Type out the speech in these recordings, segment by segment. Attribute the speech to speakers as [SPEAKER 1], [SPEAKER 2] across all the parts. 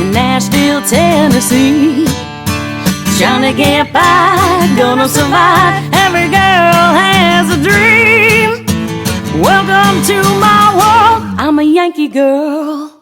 [SPEAKER 1] in Nashville, Tennessee. Trying to get by, gonna survive. Every girl has a dream. Welcome to my world, I'm a Yankee girl.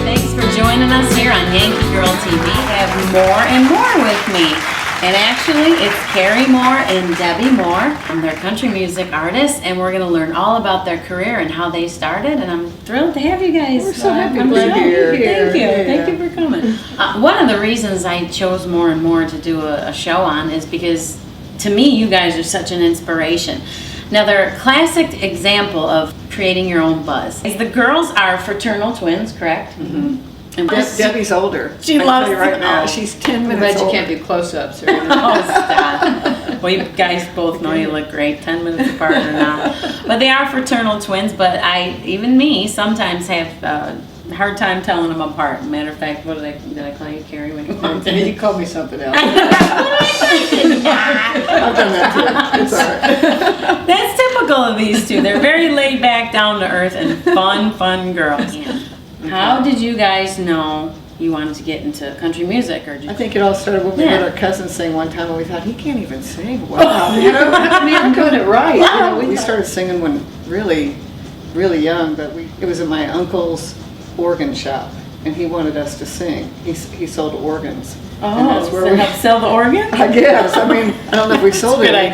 [SPEAKER 1] Thanks for joining us here on Yankee Girl TV. Have more and more with me. And actually, it's Carrie Moore and Debbie Moore. They're country music artists, and we're going to learn all about their career and how they started. And I'm thrilled to have you guys.
[SPEAKER 2] We're so happy to be here.
[SPEAKER 1] Thank you.
[SPEAKER 2] Yeah.
[SPEAKER 1] Thank you for coming. One of the reasons I chose More and More to do a show on is because, to me, you guys are such an inspiration. Now, they're a classic example of creating your own buzz. The girls are fraternal twins, correct?
[SPEAKER 2] Mm-hmm.
[SPEAKER 1] And
[SPEAKER 2] Debbie's older.
[SPEAKER 1] She
[SPEAKER 2] I
[SPEAKER 1] loves
[SPEAKER 2] tell you right
[SPEAKER 1] it.
[SPEAKER 2] now.
[SPEAKER 1] Oh.
[SPEAKER 2] She's 10
[SPEAKER 3] I'm
[SPEAKER 2] minutes
[SPEAKER 3] glad you
[SPEAKER 2] older.
[SPEAKER 3] can't do close-ups. Or
[SPEAKER 1] Oh, stop. Well, you guys both know you look great, 10 minutes apart or not. But they are fraternal twins, but even me, sometimes have a hard time telling them apart. Matter of fact, did I call you Carrie when you walked in?
[SPEAKER 3] You called me something else.
[SPEAKER 2] I've done that too. It's all right.
[SPEAKER 1] That's typical of these two. They're very laid back, down to earth, and fun girls. How did you guys know you wanted to get into country music? Or
[SPEAKER 2] I think it all started when we
[SPEAKER 1] Yeah.
[SPEAKER 2] heard our cousin sing one time, and we thought, he can't even sing. Wow. You know, I'm doing it right. You know, we started singing when really young, but it was in my uncle's organ shop, and he wanted us to sing. He sold organs. And that's where
[SPEAKER 1] so help sell the organ?
[SPEAKER 2] I guess. I mean, I don't know if we sold it.
[SPEAKER 1] I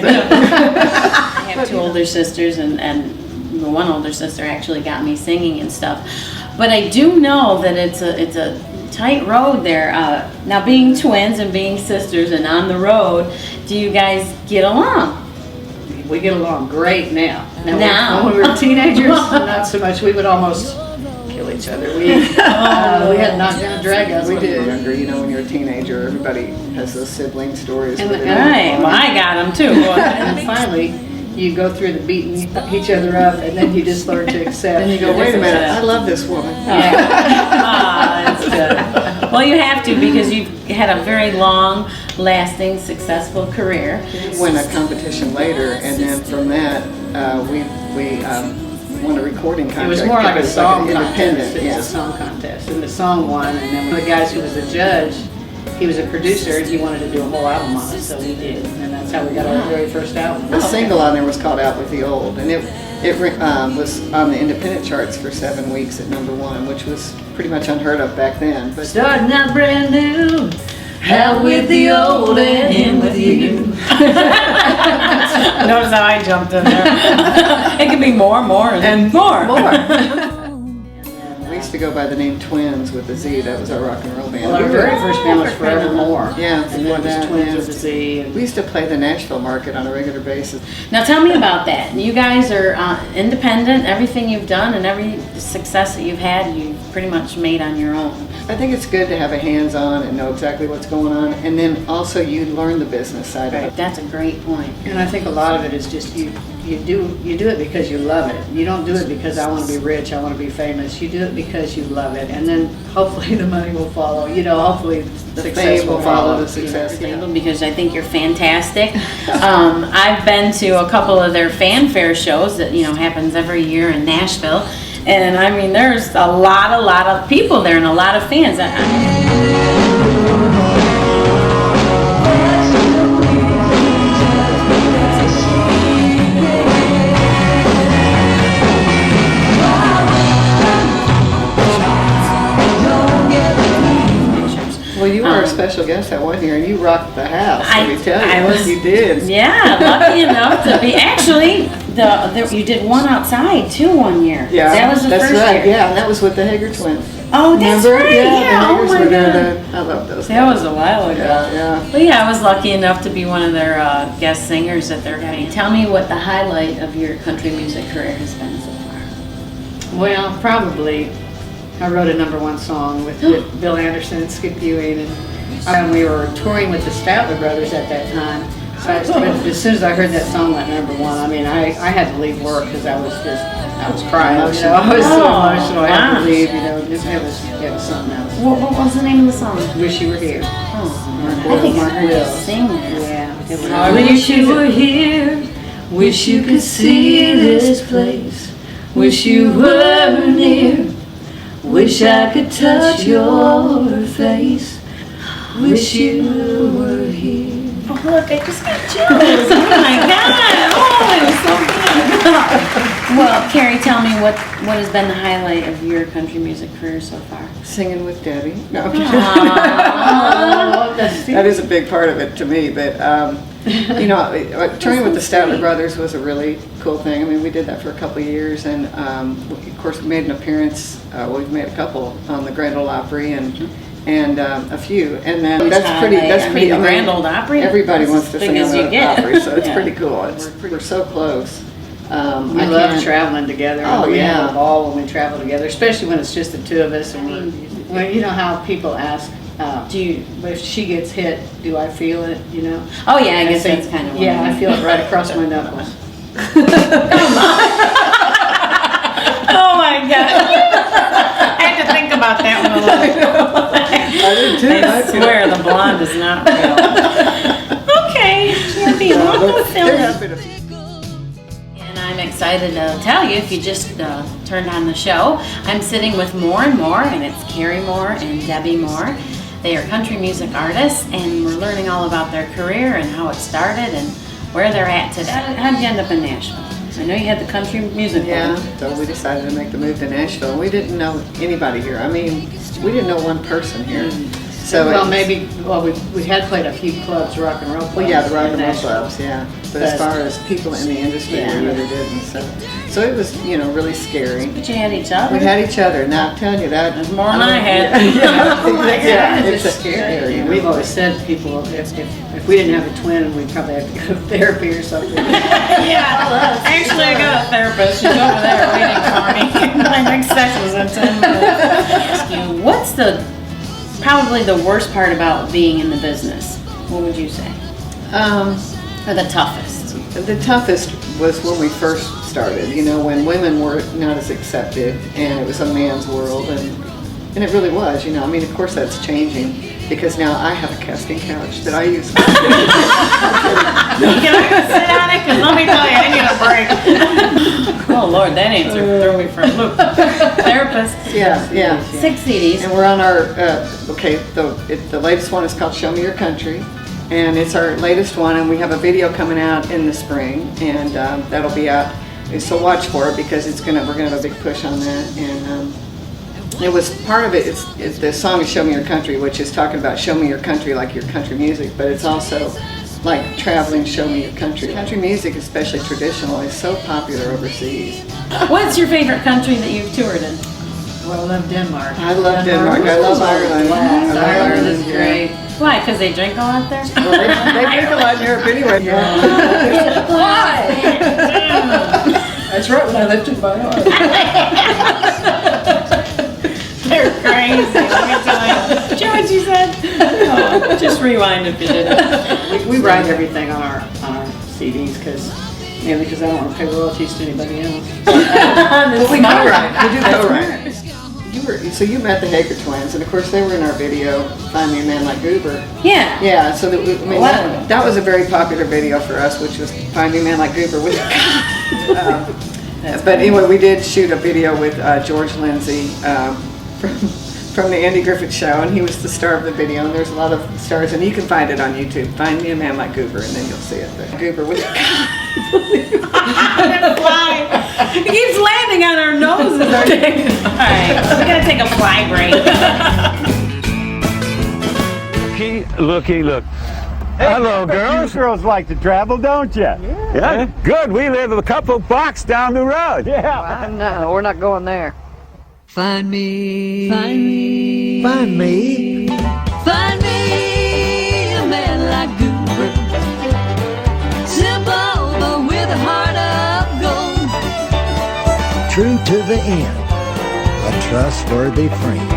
[SPEAKER 1] have two older sisters, and one older sister actually got me singing and stuff. But I do know that it's a tight road there. Now, being twins and being sisters and on the road, do you guys get along?
[SPEAKER 3] We get along great now.
[SPEAKER 1] Now.
[SPEAKER 3] When we were teenagers, not so much. We would almost kill each other. We had knockdown dragouts.
[SPEAKER 2] We did. Younger, you know, when you're a teenager, everybody has those sibling stories.
[SPEAKER 3] And
[SPEAKER 2] where
[SPEAKER 3] the-
[SPEAKER 2] they-
[SPEAKER 1] Right. Well, I got them too.
[SPEAKER 3] And then finally, you go through the beating each other up, and then you just learn to accept.
[SPEAKER 2] And you go, wait a minute, I love this woman.
[SPEAKER 1] That's good. Well, you have to, because you've had a very long, lasting, successful career.
[SPEAKER 2] Win a competition later, and then from that, we won a recording contract.
[SPEAKER 3] It was more like a
[SPEAKER 2] It was
[SPEAKER 3] song
[SPEAKER 2] an
[SPEAKER 3] contest.
[SPEAKER 2] independent,
[SPEAKER 3] It
[SPEAKER 2] yeah.
[SPEAKER 3] was a song contest, and the song won. And then one of the guys who was the judge, he was a producer, and he wanted to do a whole album on it, so we did, and that's how we got our very first album.
[SPEAKER 2] The single on there was called "Out with the Old," and it was on the independent charts for 7 weeks at #1, which was pretty much unheard of back then. But
[SPEAKER 3] Starting out brand new, out with the old and in with you.
[SPEAKER 1] Notice how I jumped in there. It can be more, and more.
[SPEAKER 2] we used to go by the name Twins with a Z. That was our rock and roll band.
[SPEAKER 3] Well, our very first band was Forevermore.
[SPEAKER 2] Yeah,
[SPEAKER 3] And then
[SPEAKER 2] that,
[SPEAKER 3] was Twins
[SPEAKER 2] yeah.
[SPEAKER 3] with a Z. And
[SPEAKER 2] We used to play the Nashville market on a regular basis.
[SPEAKER 1] Now tell me about that. You guys are independent. Everything you've done and every success that you've had, you've pretty much made on your own.
[SPEAKER 2] I think it's good to have a hands-on and know exactly what's going on, and then also you learn the business side of it.
[SPEAKER 1] That's a great point.
[SPEAKER 3] And I think a lot of it is just you do it because you love it. You don't do it because I want to be rich, I want to be famous. You do it because you love it, and then hopefully the money will follow. You know, hopefully the success
[SPEAKER 2] fame will follow the success.
[SPEAKER 3] You know.
[SPEAKER 1] Because I think you're fantastic. I've been to a couple of their fanfare shows that happens every year in Nashville, and I mean there's a lot of people there and a lot of fans.
[SPEAKER 2] Well, you were our special guest that one year, and you rocked the house. Let me tell you,
[SPEAKER 1] I was-
[SPEAKER 2] you did.
[SPEAKER 1] Yeah, lucky enough to be. Actually, you did one outside too one year.
[SPEAKER 2] Yeah,
[SPEAKER 1] that was the
[SPEAKER 2] that's
[SPEAKER 1] first
[SPEAKER 2] right.
[SPEAKER 1] year.
[SPEAKER 2] Yeah, and that was with the Hager twins.
[SPEAKER 1] Oh, that's
[SPEAKER 2] Remember?
[SPEAKER 1] right. Yeah.
[SPEAKER 2] the
[SPEAKER 1] Oh
[SPEAKER 2] Hagers
[SPEAKER 1] my
[SPEAKER 2] were there
[SPEAKER 1] God.
[SPEAKER 2] then. I love those.
[SPEAKER 1] That was a while ago.
[SPEAKER 2] Yeah.
[SPEAKER 1] But yeah, I was lucky enough to be one of their guest singers at their wedding. Tell me what the highlight of your country music career has been so far.
[SPEAKER 3] Well, probably I wrote a #1 song with Bill Anderson and Skip Ewing, and we were touring with the Statler Brothers at that time. But as soon as I heard that song went number one, I mean, I had to leave work because I was crying. You know, I was so emotional. I had to leave. You know, it was something else.
[SPEAKER 1] What was the name of the song?
[SPEAKER 3] Wish You Were Here.
[SPEAKER 1] I think I heard you sing that.
[SPEAKER 3] Yeah. It was
[SPEAKER 4] I wish you were here. Wish you could see this place. Wish you were near. Wish I could touch your face. Wish you were here.
[SPEAKER 1] Oh, look, I just got chills. Oh my God. Oh, it was so good. Well, Carrie, tell me what has been the highlight of your country music career so far?
[SPEAKER 2] Singing with Debbie. No, I'm kidding.
[SPEAKER 3] Oh,
[SPEAKER 2] That is a big part of it to me, but you know, touring with the Statler Brothers was a really cool thing. I mean, we did that for a couple of years, and of course, we made an appearance. We've made a couple on the Grand Ole Opry and a few, and then that's pretty.
[SPEAKER 1] I mean, the Grand Ole Opry.
[SPEAKER 2] Everybody wants to sing on the Opry, so it's
[SPEAKER 1] Yeah.
[SPEAKER 2] pretty cool. We're so close.
[SPEAKER 3] We love traveling together.
[SPEAKER 2] Oh,
[SPEAKER 3] We
[SPEAKER 2] yeah.
[SPEAKER 3] have a ball when we travel together, especially when it's just the two of us. And well, you know how people ask, if she gets hit, do I feel it? You know?
[SPEAKER 1] Oh yeah, I guess
[SPEAKER 3] say,
[SPEAKER 1] that's kind of
[SPEAKER 3] yeah. I feel it right across my knuckles.
[SPEAKER 1] Oh my God. I had to think about that one a little.
[SPEAKER 2] I did too.
[SPEAKER 1] I swear the blonde is not real. Okay, you're being a little
[SPEAKER 2] There has
[SPEAKER 1] silly.
[SPEAKER 2] been a few.
[SPEAKER 1] And I'm excited to tell you, if you just turned on the show, I'm sitting with More and More, and it's Carrie Moore and Debbie Moore. They are country music artists, and we're learning all about their career and how it started and where they're at today. How did you end up in Nashville? I know you had the country music
[SPEAKER 2] Yeah,
[SPEAKER 1] one.
[SPEAKER 2] so we decided to make the move to Nashville. We didn't know anybody here. I mean, we didn't know one person here. So
[SPEAKER 3] Well, we had played a few clubs, rock and roll clubs.
[SPEAKER 2] Well, yeah, the rock
[SPEAKER 3] in
[SPEAKER 2] and roll
[SPEAKER 3] Nashville.
[SPEAKER 2] clubs, yeah. But as far as people in the industry,
[SPEAKER 3] Yeah.
[SPEAKER 2] we really didn't. So it was, you know, really scary.
[SPEAKER 1] But you had each other.
[SPEAKER 2] We had each other. Now I'm telling you that.
[SPEAKER 1] That's more than I had.
[SPEAKER 2] Yeah,
[SPEAKER 3] Oh my
[SPEAKER 2] yeah,
[SPEAKER 3] God,
[SPEAKER 2] it's
[SPEAKER 3] it's scary.
[SPEAKER 2] you know.
[SPEAKER 3] We've always said to people, if we didn't have a twin, we'd probably have to go to therapy or something.
[SPEAKER 1] Yeah, actually I got a therapist. She's over there waiting for me. My next session was in 10 minutes. Ask you, what's probably the worst part about being in the business? What would you say? Or the toughest?
[SPEAKER 2] The toughest was when we first started, you know, when women were not as accepted and it was a man's world, and it really was, you know. I mean, of course that's changing because now I have a casting couch that I use.
[SPEAKER 1] Can I go sit on it? Because let me tell you, I need a break. Oh Lord, that answer threw me for a loop. Therapist.
[SPEAKER 2] Yeah.
[SPEAKER 1] 6 CDs.
[SPEAKER 2] And we're on our, the latest one is called Show Me Your Country. And it's our latest one, and we have a video coming out in the spring, and that'll be out. So watch for it because we're gonna have a big push on that. And it was part of it. It's the song is Show Me Your Country, which is talking about show me your country like your country music, but it's also like traveling, show me your country. Country music, especially traditional, is so popular overseas.
[SPEAKER 1] What's your favorite country that you've toured in?
[SPEAKER 3] Well, I love Denmark.
[SPEAKER 2] I love Denmark. I love Ireland. I love
[SPEAKER 3] Ireland is
[SPEAKER 2] yeah.
[SPEAKER 3] great.
[SPEAKER 1] Why? Because they drink a lot there?
[SPEAKER 2] Well, they drink a lot in Europe anyway.
[SPEAKER 1] Why?
[SPEAKER 3] That's right, when I lifted my arm.
[SPEAKER 1] They're crazy. Let me tell you. Did you hear what she said? Oh, just rewind if you didn't.
[SPEAKER 3] We write everything on our CDs mainly because I don't want to pay royalties to anybody else.
[SPEAKER 2] But we co-write. We do co-write. So you met the Hager twins, and of course they were in our video, Find Me a Man Like Goober.
[SPEAKER 1] Yeah.
[SPEAKER 2] Yeah, so that was a very popular video for us, which was Find Me a Man Like Goober. But anyway, we did shoot a video with George Lindsay from the Andy Griffith Show, and he was the star of the video, and there's a lot of stars, and you can find it on YouTube. Find Me a Man Like Goober, and then you'll see it. But Goober with
[SPEAKER 1] It keeps landing on our noses. Alright, we're going to take a fly break.
[SPEAKER 5] Look. Hello, girls.
[SPEAKER 6] You girls like to travel, don't you?
[SPEAKER 5] Yeah. Good. We live a couple blocks down the road.
[SPEAKER 6] Yeah.
[SPEAKER 3] No, we're not going there.
[SPEAKER 4] Find me a man like Goober, simple but with a heart of gold.
[SPEAKER 7] True to the end, a trustworthy friend.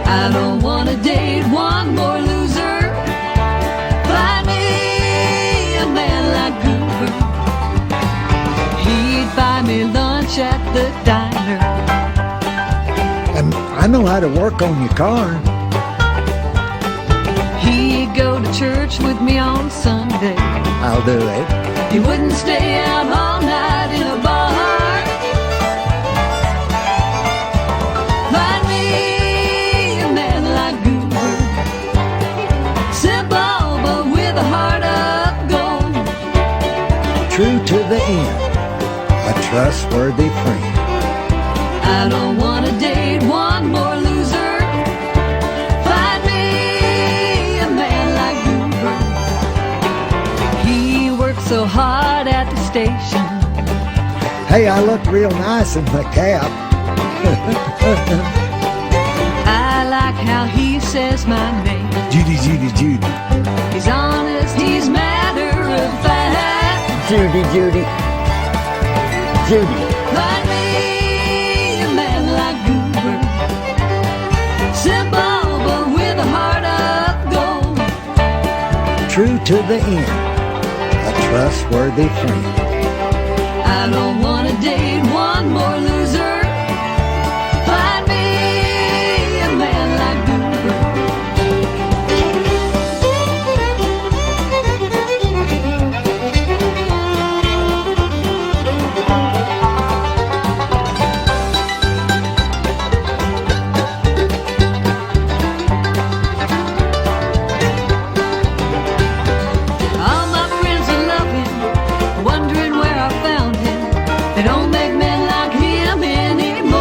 [SPEAKER 4] I don't wanna date one more loser. Find me lunch at the diner.
[SPEAKER 7] And I know how to work on your car.
[SPEAKER 4] He'd go to church with me on Sunday.
[SPEAKER 7] I'll do it.
[SPEAKER 4] He wouldn't stay out all night in a bar. Find me a man like Goober, simple but with a heart of gold.
[SPEAKER 7] True to the end, a trustworthy friend.
[SPEAKER 4] I don't want to date one more loser. Find me a man like Goober. He works so hard at the station.
[SPEAKER 7] Hey, I look real nice in my cap.
[SPEAKER 4] I like how he says my name.
[SPEAKER 7] Judy, Judy, Judy.
[SPEAKER 4] He's honest, he's matter of fact.
[SPEAKER 7] Judy, Judy. Judy.
[SPEAKER 4] Find me a man like Goober, simple but with a heart of gold.
[SPEAKER 7] True to the end, a trustworthy friend.
[SPEAKER 4] I don't want to date one more loser. Find me a man like Goober. All my friends are loving, wondering where I found him. They don't make men like him anymore.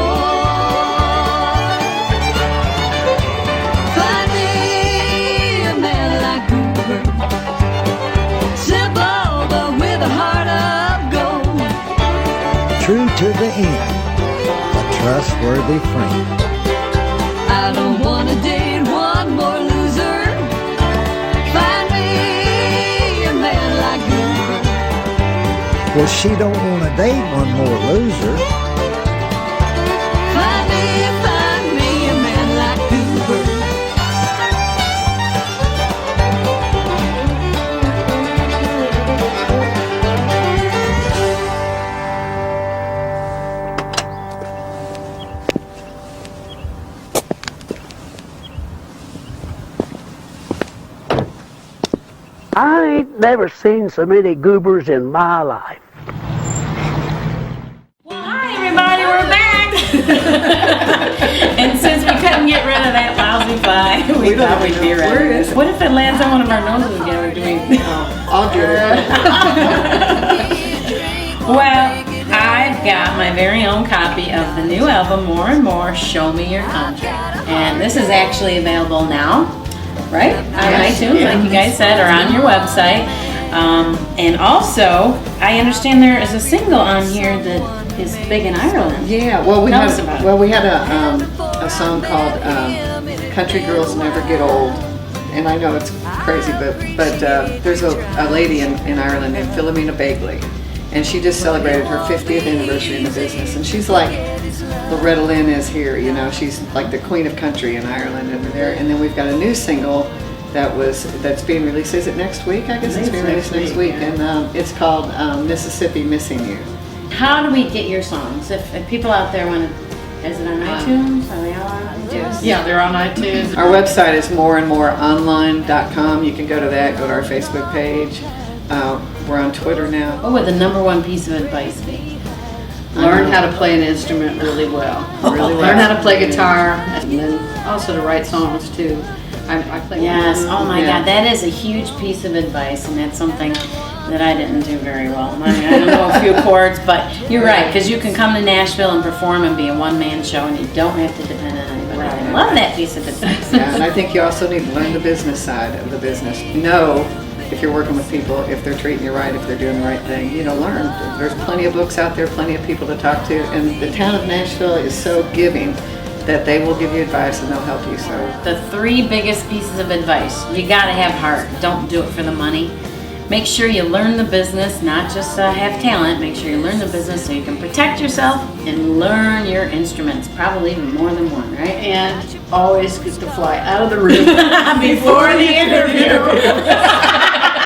[SPEAKER 4] Find me a man like Goober, simple but with a heart of gold.
[SPEAKER 7] True to the end, a trustworthy friend.
[SPEAKER 4] I don't want to date one more loser. Find me a man like Goober.
[SPEAKER 7] Well, she don't want to date one more loser.
[SPEAKER 4] Find me a man like Goober.
[SPEAKER 8] I ain't never seen so many goobers in my life.
[SPEAKER 1] Well, hi everybody, we're back. And since we couldn't get rid of that lousy fly, we thought we'd be ready. What if it lands on one of our noses again? Do we?
[SPEAKER 2] I'll do it.
[SPEAKER 1] Well, I've got my very own copy of the new album, More and More, Show Me Your Country. And this is actually available now, right? On
[SPEAKER 2] Yes,
[SPEAKER 1] iTunes,
[SPEAKER 2] yeah.
[SPEAKER 1] like you guys said, or on your website. And also, I understand there is a single on here that is big in Ireland.
[SPEAKER 2] Yeah, well, we
[SPEAKER 1] Tell
[SPEAKER 2] had
[SPEAKER 1] us about it.
[SPEAKER 2] we had a song called "Country Girls Never Get Old," and I know it's crazy, but there's a lady in Ireland named Philomena Bagley, and she just celebrated her 50th anniversary in the business, and she's like Loretta Lynn is here, you know, she's like the queen of country in Ireland over there. And then we've got a new single that's being released. Is it next week? I guess it's being released next week, and it's called Mississippi Missing You.
[SPEAKER 1] How do we get your songs? If people out there want to, is it on iTunes? Are they all on iTunes?
[SPEAKER 3] Yeah, they're on iTunes.
[SPEAKER 2] Our website is moreandmoreonline.com. You can go to that, go to our Facebook page. We're on Twitter now.
[SPEAKER 1] What would the number one piece of advice be?
[SPEAKER 3] Learn how to play an instrument really well.
[SPEAKER 2] Really well.
[SPEAKER 3] Learn how to play guitar, and then also to write songs too. I play.
[SPEAKER 1] Yes, oh my
[SPEAKER 2] Yeah.
[SPEAKER 1] God, that is a huge piece of advice, and that's something that I didn't do very well. I mean, I don't know a few chords, but you're right, because you can come to Nashville and perform and be a one-man show, and you don't have to depend on anybody. I love that piece of advice.
[SPEAKER 2] Yeah, and I think you also need to learn the business side of the business. Know if you're working with people, if they're treating you right, if they're doing the right thing. You know, learn. There's plenty of books out there, plenty of people to talk to, and the town of Nashville is so giving that they will give you advice and they'll help you. So
[SPEAKER 1] The three biggest pieces of advice. You gotta have heart. Don't do it for the money. Make sure you learn the business, not just have talent. Make sure you learn the business so you can protect yourself and learn your instruments. Probably even more than one, right?
[SPEAKER 3] And always get to fly out of the room
[SPEAKER 1] Before the interview.